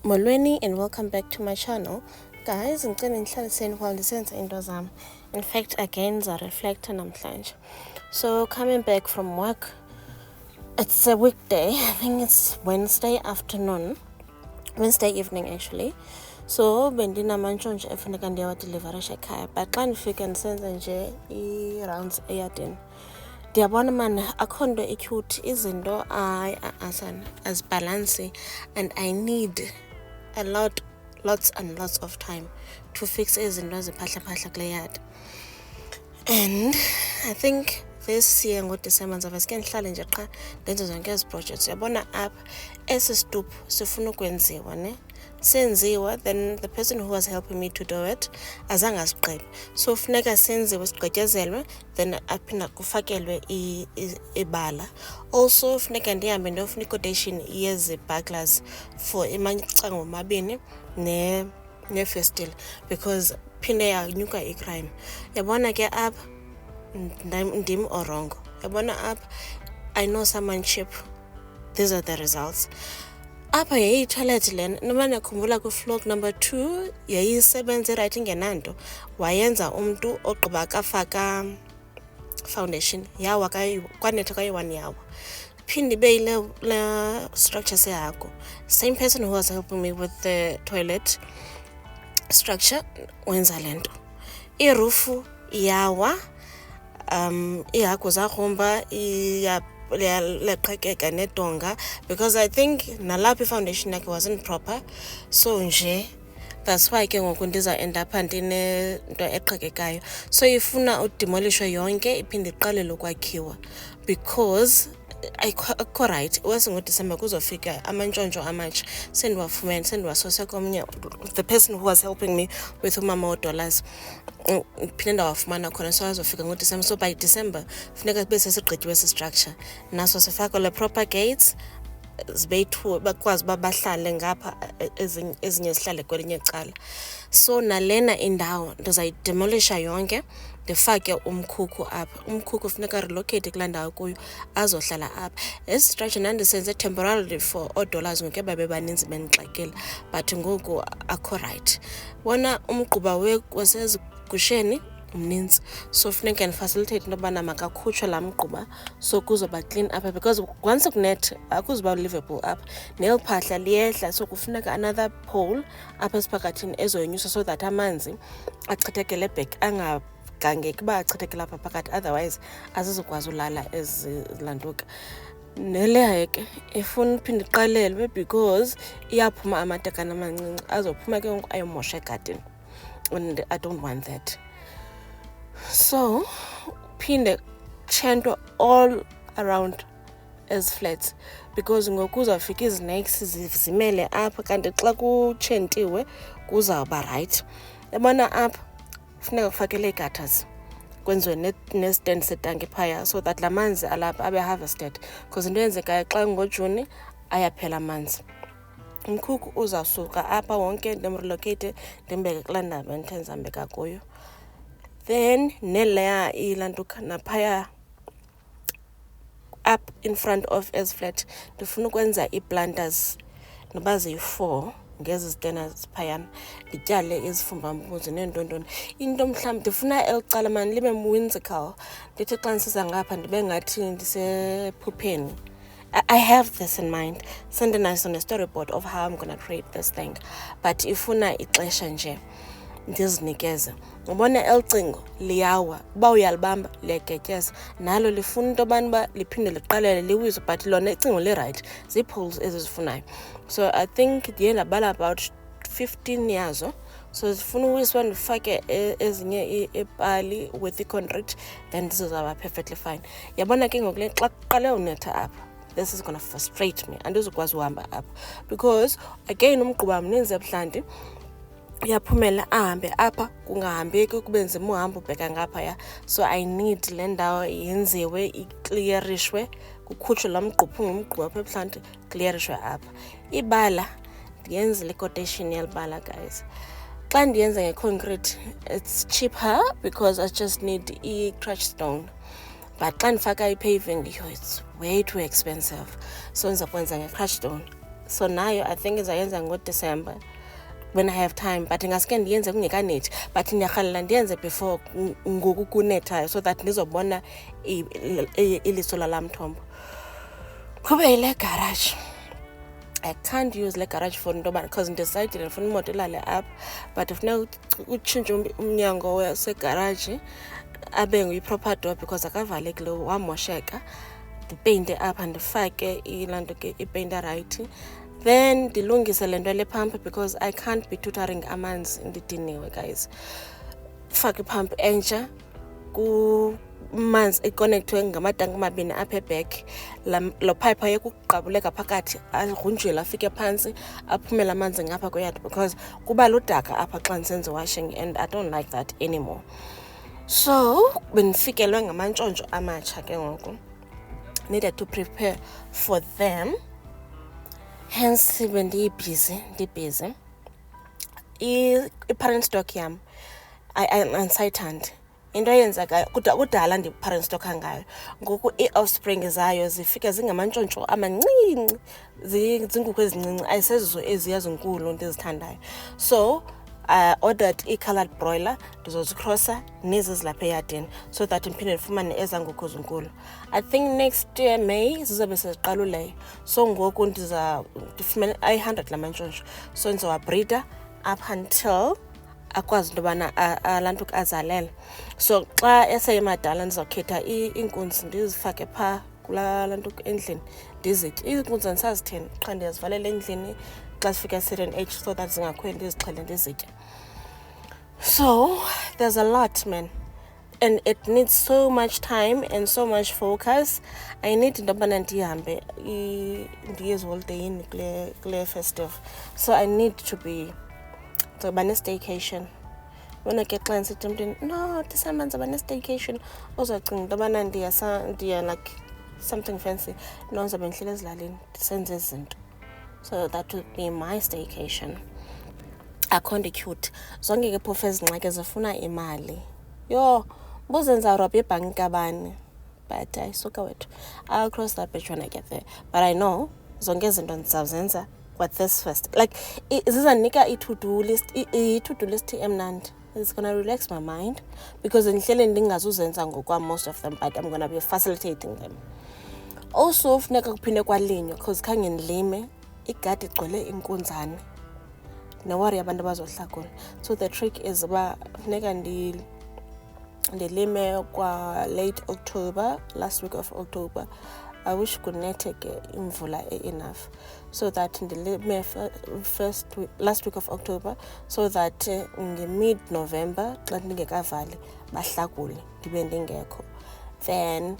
Molweni and welcome back to my channel. Guys, ngicela nihlaliseni while ndisenza into zami. In fact, again, reflector namhlanje. So, coming back from work, it's a weekday. I think it's Wednesday evening actually. So, bendinamantshontsho efuneka ndiyawadeliverisha ekhaya. But xa ndifika ndisenza nje i-rounds eyadini, ndiyabona man akho nto icute, izinto azibhalansi, and I need lots and lots of time to fix izinto eziphahla kule yard. And I think this year ngoDisemba ndizawuveske ndihlale nje qha ndenze zonke ezi projects. Uyabona apha esi stuphu sifuna ukwenziwa ne senziwa, then the person who was helping me to do it azange asigqibe, so funeka senziwe sigqityezelwe, then aphinda kufakelwe ibala. Also funeka ndihambe ndiyofuna i-quotation yezi buglers for imancango omabini ne-festil, because phinde yanyuka i-crime. Yabona ke apha ndim orongo. Yabona apha I know someone cheap, these are the results. Apha yayi-toilet lena, noma nakhumbula kwi-vlog number 2 yayisebenze right ngenanto, wayenza umntu ogqiba kafaka foundation yawa kwanetha kayi-1 yawa. Phinde ibe yile structure sehago. Same person who was helping me with the toilet structure wenza lento. Irufu yawa, ihagu zagrumba leqhekeka nedonga, because I think nalapha foundation yakhe wasn't proper, so nje that's why ke ngoku ndiza end up ndinento eqhekekayo. So ifuna udemolishwe yonke iphinde iqalele ukwakhiwa, because akho right. WesingoDisemba kuzofika amantshontsho amatsha sendiwafumene sendiwasose komnye, the person who was helping me with umama $dollars phinde ndawafumana khona, so azofika ngoDisemba. So by December funeka kube sesigqityiwe esi structure, naso sifakele proper gates zibe-2 bakwazi uba bahlale ngapha, ezinye zihlale kwelinye cala. So nalena indawo ndizayidemolisha yonke ndifake umkhukhu apha. Umkhukhu funeka relocate kulaa ndawo kuyo azohlala apha. Esi structure nandisenze temporarily for $dollars ngoku babe baninzi bendixakile, but ngoku akho right. Wona umgquba wasezigusheni mninzi, so funeka ndifacilitate into yobana makakhutshwe laa mgquba so kuzoba clean apha, because once kunet akuzuba livable apha, neliphahla liyehla, so kufuneka another pole apha esiphakathini ezoyonyusa so that amanzi achithekele back, angagangeki uba achithekele apha phakathi, otherwise azizukwazi ulala ezilantuka. Neleyo ke ifuna uphinde iqalelwe, because iyaphuma amatakane amancinci azophuma ke ngoku ayomosha egadini, and I don't want that. So phinde tshentwe all around as flats, because ngoku uzawufika izinekes zimele apha, kanti xa kutshentiwe kuzawuba right. Yabona apha funeka kufakele ii-gutters, kwenziwe nestand setanki phaya, so that la manzi alapha abe harvested, because into eyenzekayo xa ngoJuni ayaphela amanzi. Umkhukhu uzawusuka apha wonke ndimrelocate ndimbeke kulaa ndawo bendithe ndizambeka kuyo. Then neleya ilantuka naphaya up in front of as flat ndifuna ukwenza ii-planters noba ziyi-4 ngezi zitena ziphayana, ndityale izifumbambuzi neentontoni. Into mhlawumbi ndifuna elicala mani libe whimsical, ndithi xa ndisiza ngapha ndibe ngathi ndisephupheni. I have this in mind, sendinaso ne-storyboard of how I'm gonna create this thing, but ifuna ixesha nje ndizinikeze. Ubona elicingo liyawa, uba uyalibamba liyagetyeza, nalo lifuna into yobana uba liphinde liqalele liwize, but lona icingo li-right, zii-poles ezizifunayo. So I think ndiye ndabala about 15 yazo, so zifuna uwiswa ndifake ezinye ipali with i-concrete, then zizawuba perfectly fine. Yabona ke ngoku xa kuqale unetha apha, this is gonna frustrate me, andizukwazi uhamba apha, because again umgquba mninzi ebuhlanti, uyaphumela ahambe apha kungahambeki, kube nzima uhamba ubheka ngaphaya. So I need le ndawo yenziwe ikliyerishwe, kukhutshwe laa mgquphu ngumgquba apha ebuhlanti, kliyerishwe apha. Ibala ndiyenzile i-quotation yelibala guys. Xa ndiyenza nge-concrete it's cheaper because I just need i-crushed stone, but xa ndifaka i-paving it's way too expensive, so ndiza kwenza nge-crushed stone. So nayo I think izayenza ngoDecember when I have time, but ngaske ndiyenze kungekanethi, but ndiyarhalela ndiyenze before ngoku kunethayo so that ndizobona iliso lala mthombo. Kube yile garage. I can't use le garage for into because ndidecided ndifuna imoto ilale apha, but ifuna utshintshe umnyango wasegarage abe nguyi-proper door because akavalekile wamosheka. Ndipeyinte apha ndifake ilanto ke ipeyinte right, then ndilungise le nto le pump because I can't be tutoring amanzi ndidiniwe guys. Fake ipump entsha kumanzi iconnectwe ngamatanki amabini apha eback, lo pipe ayekuqabuleka phakathi agrunjwe afike phansi aphumela amanzi ngapha kweyard because kuba ludaka apha xa ndisenze washing and I don't like that anymore. So bendifikelwe ngamantshontsho amatsha ke ngoku, needed to prepare for them, hence ndibusy i-parent stock yam ayisayithandi. Into eyenzekayo kudala ndi-parent stock ngayo, ngoku i-offspring zayo zifike zingamantshontsho amancinci, ziinkukhu ezincinci, ayisezizo eziya zinkulu ndizithandayo. So I ordered i-coloured broiler ndizozikrosa nezi zilapha eyadini so that ndiphinde ndifumane ezaa nkukhu zinkulu. I think next year May zizobe seziqaluleyo, so ngoku ndifumene ayi-100 lamantshontsho, so ndizawabreeda up until akwazi into yobana alanto azalele. So xa eseyemadala ndizawukhetha iinkunzi ndizifake phaa kulaa lanto endlini ndizitye. Iinkunzi andisazitheni qha ndiyazivalela endlini xa zifika certain age so that zingakhweli ndizixhele ndizitye. So there's a lot, man, and it needs so much time and so much focus. I need into yobana ndihambe ndiye eziholideyini kule festive, so I need to be ndizoba ne-staycation. Wena ke xa ndisithi emntwini no December ndizoba ne-staycation uzocinga into yobana ndiya like something fancy. No, ndizobe ndihleli ezilalini ndisenze izinto. So that would be my staycation. Akho ndi-cute. Zonke ke phofu ezingxaki zifuna imali. Yho, buzenza robha ibhanki kabani. But ayisuka wethu. I'll cross that bridge when I get there. But I know zonke izinto ndizawuzenza what this first. Like zizanika i-to-do list emnandi. It's gonna relax my mind because ndihlele ndingazuzenza ngokwam most of them, but I'm gonna be facilitating them. Also funeka kuphinde kwalinywa because khange ndilime, igadi igcwele inkunzane newari abantu abazohlakula. So the trick is uba funeka ndilime kwa late October, last week of October. I wish kunethe ke imvula enough so that ndilime last week of October so that nge-mid-November xa ndingekavali bahlakule ndibe ndingekho. Then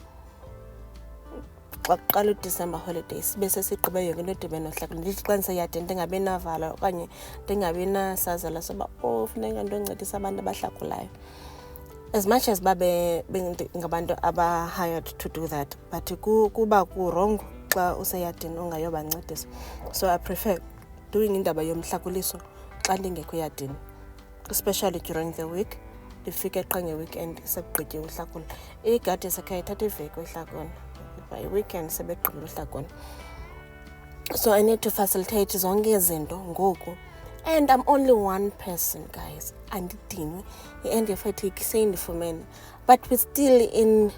xa kuqala uDecember holidays bese sigqibe yonke into edibene nohlakula. Ndithi xa ndiseyadini ndingabi navala okanye ndingabi nasazela soba funeka ndoncedisa abantu abahlakulayo. As much as babe ngabantu aba-hired to do that, but kuba wrong xa useyadini ungayobancedisa. So I prefer doing indaba yomhlakuliso xa ndingekho eyadini, especially during the week. Ndifike qha nge-weekend sekugqityiwe uhlakula. Igadi yasekhe ithatha iveki uhlakula, by weekend sebegqibile uhlakula. So I need to facilitate zonke izinto ngoku. And I'm only one person, guys. Andidinwe i-end fatigue seyindifumene, but we're still in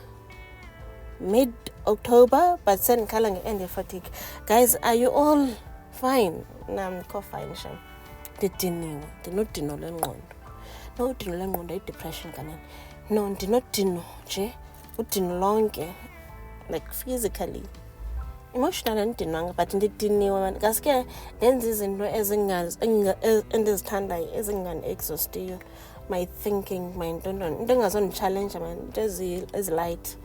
mid-October, but sendikhala nge-end fatigue. Guys, are you all fine? Namkho fine shem. Ndidiniwe, ndinodino lwengqondo. No udino lwengqondo yi-depression kanene. No, ndinodino nje, udino lonke, like physically. Emotionally ndidinwanga, but ndidiniwe man. Ngaske ndenza izinto endizithandayo ezingani-exhaustiyo. My thinking, my into engazondichallenge man, into ezi-light.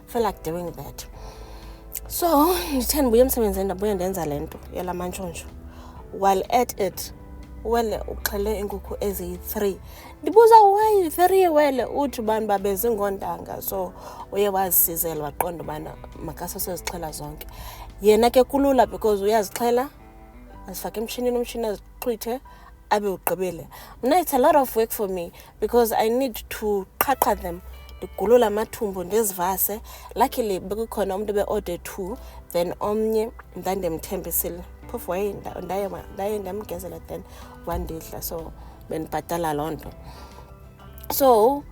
I feel like doing that. So ndithe ndibuye emsebenzini ndabuye ndenza le nto yala mantshontsho. While at it, wele uxhele inkukhu eziyi-3. Ndibuza why 3 wele uthi ubani babezingondanga, so uye wazisizela waqonda ubana makasosezixhela zonke. Yena ke kulula because uyazixhela azifake emshinini, umshini azixhwithe abe ugqibile. Mna it's a lot of work for me because I need to qhaqha them ndigulule amathumbu ndizivase. Luckily bekukhona umntu ebe-order 2, then omnye ndandimthembisile phofu ndaye ndamgezela then wandidla, so bendibhatala loo nto. So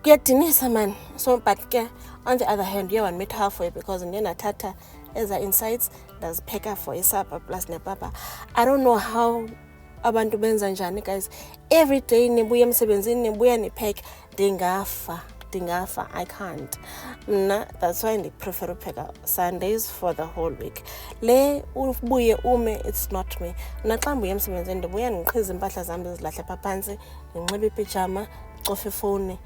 kuyadinisa man. So but ke on the other hand uye wandimeet halfway because ndiye ndathatha eza insights ndazipheka for isapha plus nepapa. I don't know how abantu benza njani guys. Every day nibuya emsebenzini nibuya nipheke. Ndingafa. I can't. Mna that's why ndiprefer upheka Sundays for the whole week. Le ubuye ume, it's not me. Naxa ndibuya emsebenzini ndibuya ndiqhize impahla zam ndizilahle pha phantsi, ndinxibe ipijama, cofe ifowuni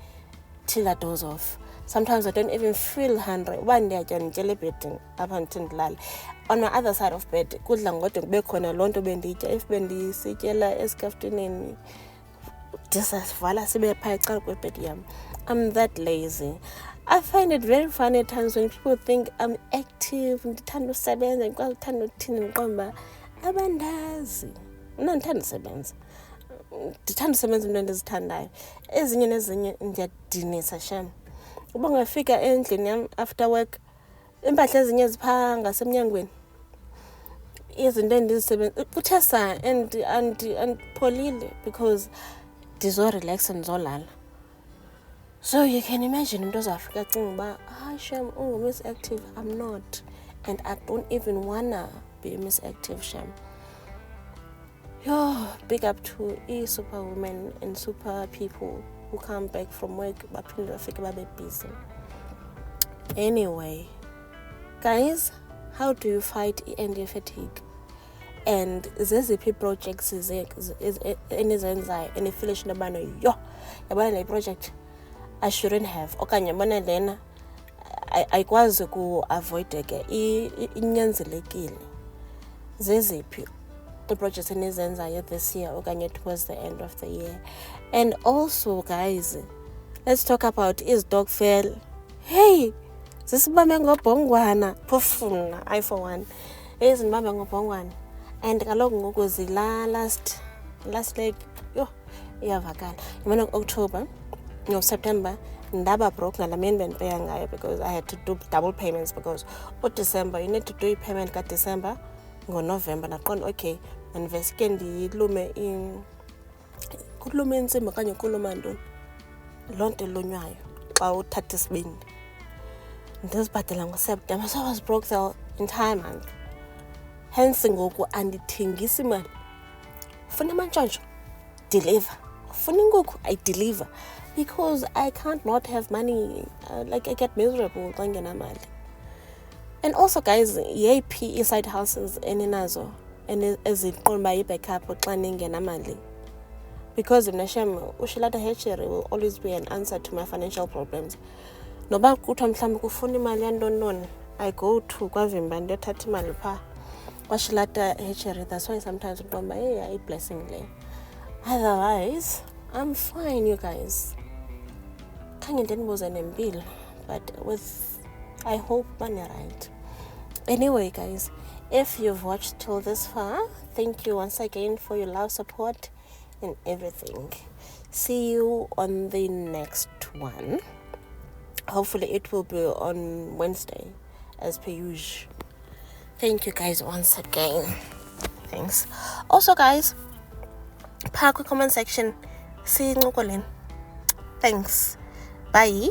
till I doze off. Sometimes I don't even feel hungry. Uba ndiyatya ndityela ebhedini apha ndithi ndilale. On my other side of bed kudla ngodwa kube khona loo nto bendiyitya. If bendisityela esikaftineni ndisasivala sibe phaa ecala kwebhedi yam. I'm that lazy. I find it very funny at times when people think I'm active, ndithanda usebenza, ndikwazi uthanda uthini, ndiqomba abandazi. Mna ndithanda usebenza. Ndithanda usebenza into endizithandayo. Ezinye nezinye ndiyadinisa shem. Uba ngafika endlini yam after work, impahla ezinye ziphaa ngasemnyangweni. Izinto endizisebenza kuthe saa andipholile because ndizorelaxa ndizolala. So you can imagine into ozawufika cinga uba shem ungu-Miss Active. I'm not, and I don't even wanna be a Miss Active shem. Yo, big up to superwomen and super people who come back from work baphinde bafike babe busy. Anyway guys, how do you fight END fatigue? And zeziphi projects enizenzayo enifilisha into yobana yo yabona le project I shouldn't have, okanye yabona lena ayikwazi ku-avoideke, inyanzelekile. Zeziphi i-projects enizenzayo this year okanye towards the end of the year? And also guys, let's talk about izitokfela. Hey, zisibambe ngobhongwana phofuna I for one ezibambe ngobhongwana. And kaloku ngoku zila last leg yo iyavakala. Yabona October no September ndaba broke ngala mini bendipeya ngayo because I had to do double payments because December you need to do i-payment ka-December ngo-November. Naqonda okay manivesike ndilume kulume intsima okanye kuluma ntoni loo nto elunywayo xa uthatha isibindi. Ndizibhatala ngoSeptember, so I was broke the entire month. Hence ngoku andithengisi mali. Ufuna amantshontsho? Deliver. Ufuna inkukhu? I deliver. Because I can't not have money. Like I get miserable xa ngenamali. And also guys, yeyiphi i-side houses eninazo eziqonda yi-backup xa ningenamali? Because mna shem uShilata Hatchery will always be an answer to my financial problems. Noba kuthiwa mhlawumbi kufuna imali yantoni, I go to kwaVimba ndiyothatha imali phaa kwaShilata Hatchery. That's why sometimes uqomba hey blessing le. Otherwise I'm fine you guys. Khange ndinibuze nempilo, but with I hope bani right. Anyway guys, if you've watched till this far, thank you once again for your love, support and everything. See you on the next one. Hopefully it will be on Wednesday as per usual. Thank you guys once again. Thanks. Also guys, phaa comment section siyincokoleni. Thanks. Bye.